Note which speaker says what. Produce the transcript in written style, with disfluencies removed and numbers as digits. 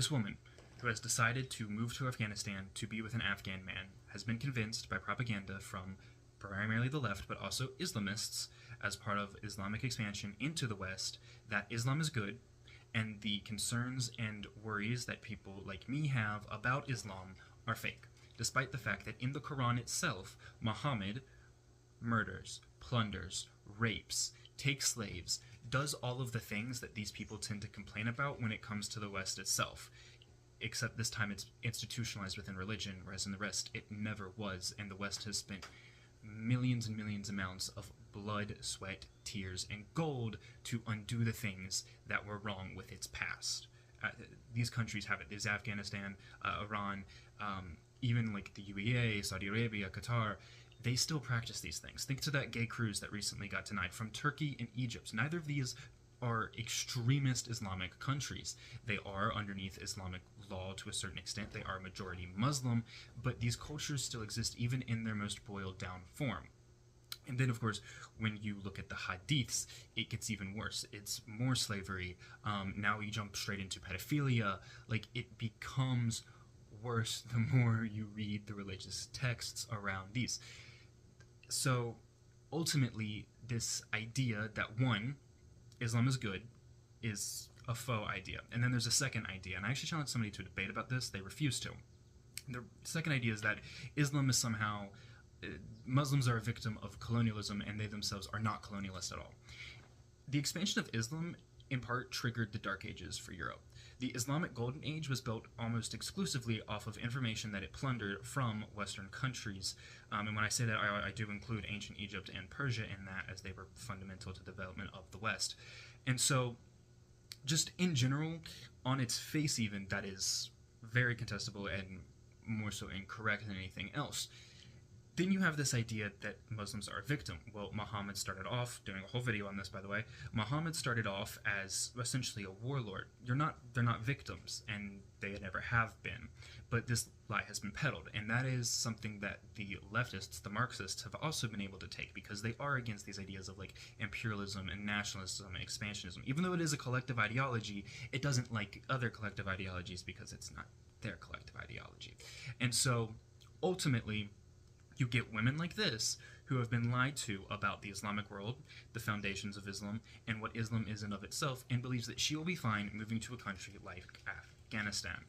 Speaker 1: This woman, who has decided to move to Afghanistan to be with an Afghan man, has been convinced by propaganda from primarily the left, but also Islamists, as part of Islamic expansion into the West, that Islam is good, and the concerns and worries that people like me have about Islam are fake, despite the fact that in the Quran itself, Muhammad murders, plunders, rapes, takes slaves, does all of the things that these people tend to complain about when it comes to the West itself. Except this time it's institutionalized within religion, whereas in the rest it never was, and the West has spent millions and millions amounts of blood, sweat, tears, and gold to undo the things that were wrong with its past. These countries have it. There's Afghanistan, Iran, even like the UEA, Saudi Arabia, Qatar. They still practice these things. Think to that gay cruise that recently got denied from Turkey and Egypt. Neither of these are extremist Islamic countries. They are underneath Islamic law to a certain extent. They are majority Muslim, but these cultures still exist even in their most boiled down form. And then, of course, when you look at the hadiths, it gets even worse. It's more slavery. Now you jump straight into pedophilia. Like, it becomes worse the more you read the religious texts around these. So, ultimately, this idea that, one, Islam is good, is a faux idea. And then there's a second idea, and I actually challenged somebody to a debate about this. They refused to. The second idea is that Islam is somehow... Muslims are a victim of colonialism, and they themselves are not colonialist at all. The expansion of Islam, in part, triggered the Dark Ages for Europe. The Islamic Golden Age was built almost exclusively off of information that it plundered from Western countries. And when I say that, I do include ancient Egypt and Persia in that, as they were fundamental to the development of the West. And so, just in general, on its face even, that is very contestable and more so incorrect than anything else. Then you have this idea that Muslims are a victim. Well, Muhammad started off, doing a whole video on this, by the way, Muhammad started off as essentially a warlord. They're not victims, and they never have been. But this lie has been peddled, and that is something that the leftists, the Marxists, have also been able to take, because they are against these ideas of like imperialism and nationalism and expansionism. Even though it is a collective ideology, it doesn't like other collective ideologies because it's not their collective ideology. And so, ultimately, you get women like this who have been lied to about the Islamic world, the foundations of Islam, and what Islam is in of itself, and believes that she will be fine moving to a country like Afghanistan.